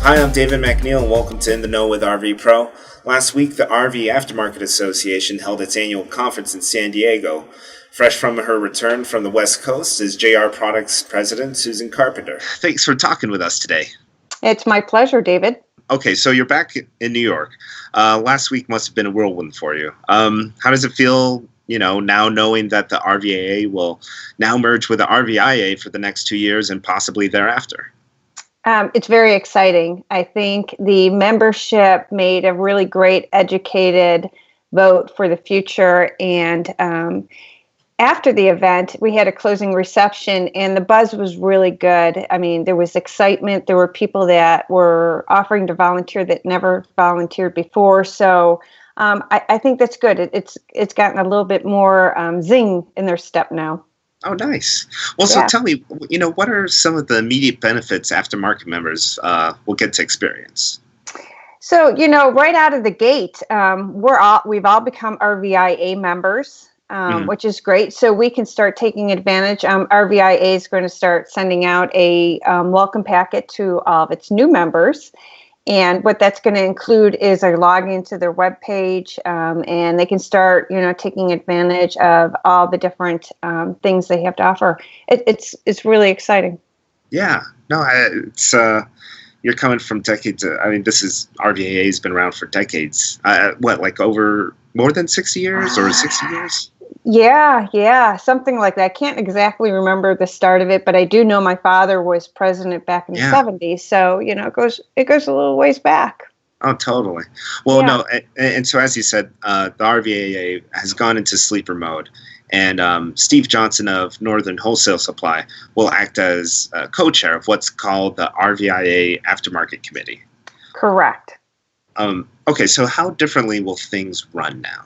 Hi, I'm David McNeil, and welcome to In the Know with RV Pro. Last week, the RV Aftermarket Association held its annual conference in San Diego. Fresh from her return from the West Coast is JR Products President Susan Carpenter. Thanks for talking with us today. It's my pleasure, David. Okay, so you're back in New York. Last week must have been a whirlwind for you. How does it feel, now knowing that the RVAA will now merge with the RVIA for the next 2 years and possibly thereafter? It's very exciting. I think the membership made a really great educated vote for the future. And after the event, we had a closing reception and the buzz was really good. I mean, there was excitement. There were people that were offering to volunteer that never volunteered before. So I think that's good. It's gotten a little bit more zing in their step now. Oh, nice. Well, so tell me, what are some of the immediate benefits aftermarket members will get to experience? So, right out of the gate, we've all become RVIA members, which is great. So we can start taking advantage. RVIA is going to start sending out a welcome packet to all of its new members. And what that's going to include is a login to their webpage, and they can start, taking advantage of all the different things they have to offer. It's really exciting. Yeah, no, it's you're coming from decades. This is RVAA has been around for decades. Over more than 60 years or 60 years? Yeah, something like that. I can't exactly remember the start of it, but I do know my father was president back in the 70s. So, it goes a little ways back. Oh, totally. Well, no, and so as you said, the RVAA has gone into sleeper mode, and Steve Johnson of Northern Wholesale Supply will act as co-chair of what's called the RVIA Aftermarket Committee. Correct. Okay, so how differently will things run now?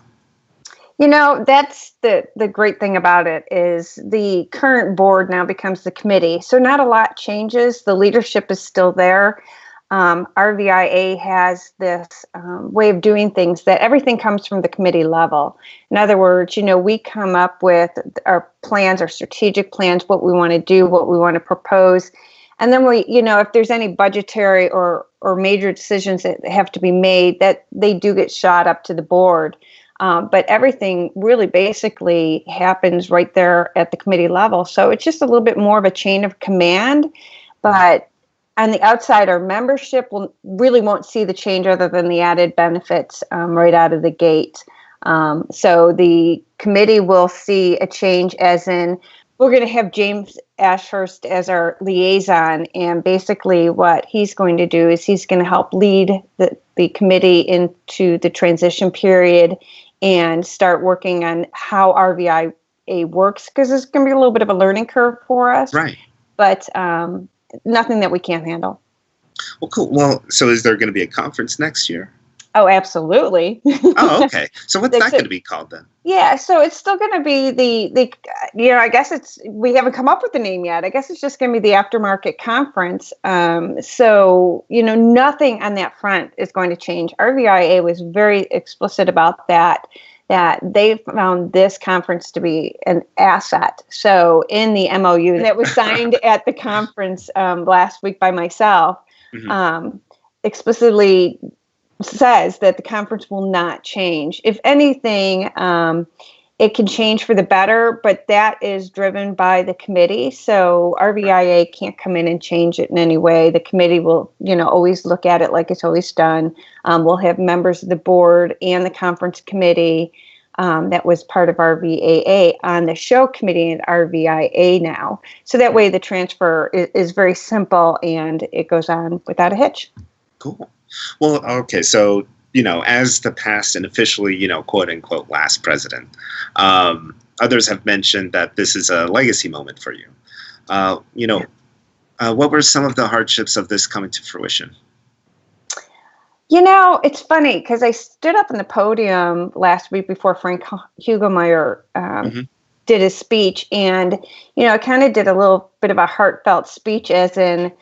That's the great thing about it is the current board now becomes the committee. So not a lot changes. The leadership is still there. RVIA has this way of doing things that everything comes from the committee level. In other words, we come up with our plans, our strategic plans, what we want to do, what we want to propose. And then we, if there's any budgetary or major decisions that have to be made, that they do get shot up to the board. But everything really basically happens right there at the committee level. So it's just a little bit more of a chain of command. But on the outside, our membership won't see the change other than the added benefits right out of the gate. So the committee will see a change as in we're going to have James Ashurst as our liaison. And basically what he's going to do is he's going to help lead the committee into the transition period and start working on how RVIA works, because it's going to be a little bit of a learning curve for us. Right. But nothing that we can't handle. Well, cool. Well, so is there going to be a conference next year? Oh, absolutely. Oh, okay. So what's that going to be called then? Yeah, so it's still going to be the I guess we haven't come up with the name yet. I guess it's just going to be the Aftermarket Conference. So, nothing on that front is going to change. RVIA was very explicit about that they found this conference to be an asset. So in the MOU that was signed at the conference last week by myself, explicitly says that the conference will not change. If anything, it can change for the better, but that is driven by the committee. So RVIA can't come in and change it in any way. The committee will, always look at it like it's always done. We'll have members of the board and the conference committee that was part of RVAA on the show committee at RVIA now. So that way the transfer is very simple and it goes on without a hitch. Cool. Well, okay, so, as the past and officially, quote unquote, last president, others have mentioned that this is a legacy moment for you. What were some of the hardships of this coming to fruition? It's funny because I stood up on the podium last week before Frank Hugelmeyer did his speech. And, I kind of did a little bit of a heartfelt speech as in,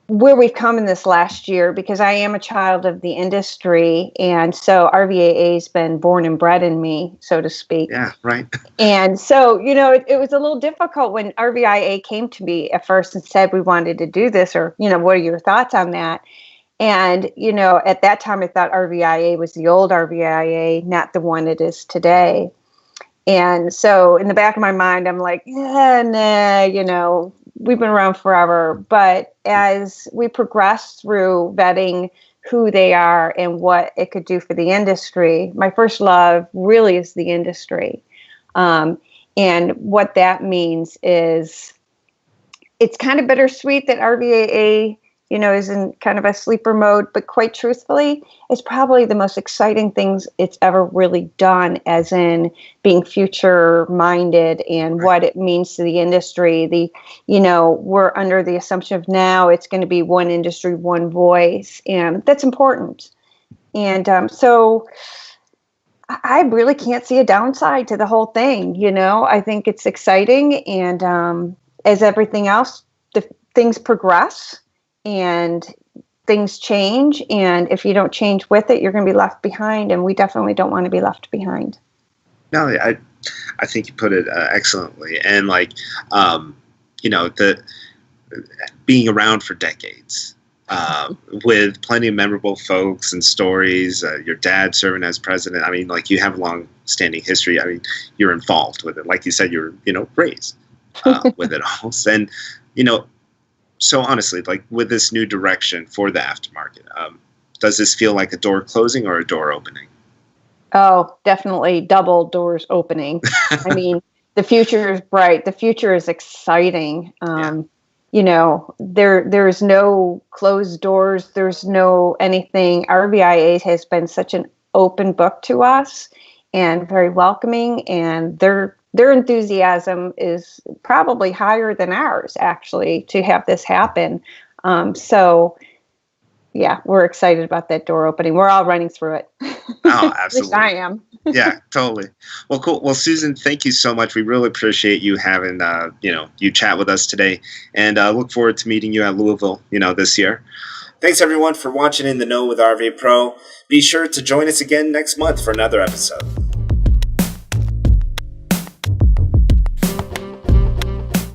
where we've come in this last year, because I am a child of the industry. And so RVAA has been born and bred in me, so to speak. Yeah, right. And so, it was a little difficult when RVIA came to me at first and said, we wanted to do this, or, what are your thoughts on that? And, at that time, I thought RVIA was the old RVIA, not the one it is today. And so in the back of my mind, I'm like, yeah, nah, we've been around forever. But as we progress through vetting who they are and what it could do for the industry, my first love really is the industry. And what that means is it's kind of bittersweet that RVAA, is in kind of a sleeper mode, but quite truthfully, it's probably the most exciting things it's ever really done, as in being future minded and what it means to the industry. We're under the assumption of now it's going to be one industry, one voice, and that's important. And so I really can't see a downside to the whole thing. I think it's exciting. And as everything else, things progress and things change. And if you don't change with it, you're going to be left behind. And we definitely don't want to be left behind. No, I think you put it excellently. And the being around for decades. With plenty of memorable folks and stories, your dad serving as president. I mean, you have a long-standing history. I mean, you're involved with it. Like you said, you're, raised with it all. And, so honestly, with this new direction for the aftermarket, does this feel like a door closing or a door opening? Oh, definitely double doors opening. I mean, the future is bright. The future is exciting. There's no closed doors. There's no anything. RVIA has been such an open book to us and very welcoming, and their enthusiasm is probably higher than ours, actually, to have this happen. So yeah, we're excited about that door opening. We're all running through it. Oh, absolutely. At least I am. Yeah, totally. Well, cool. Well, Susan, thank you so much. We really appreciate you having, you chat with us today, and look forward to meeting you at Louisville, this year. Thanks, everyone, for watching In the Know with RVAA Pro. Be sure to join us again next month for another episode.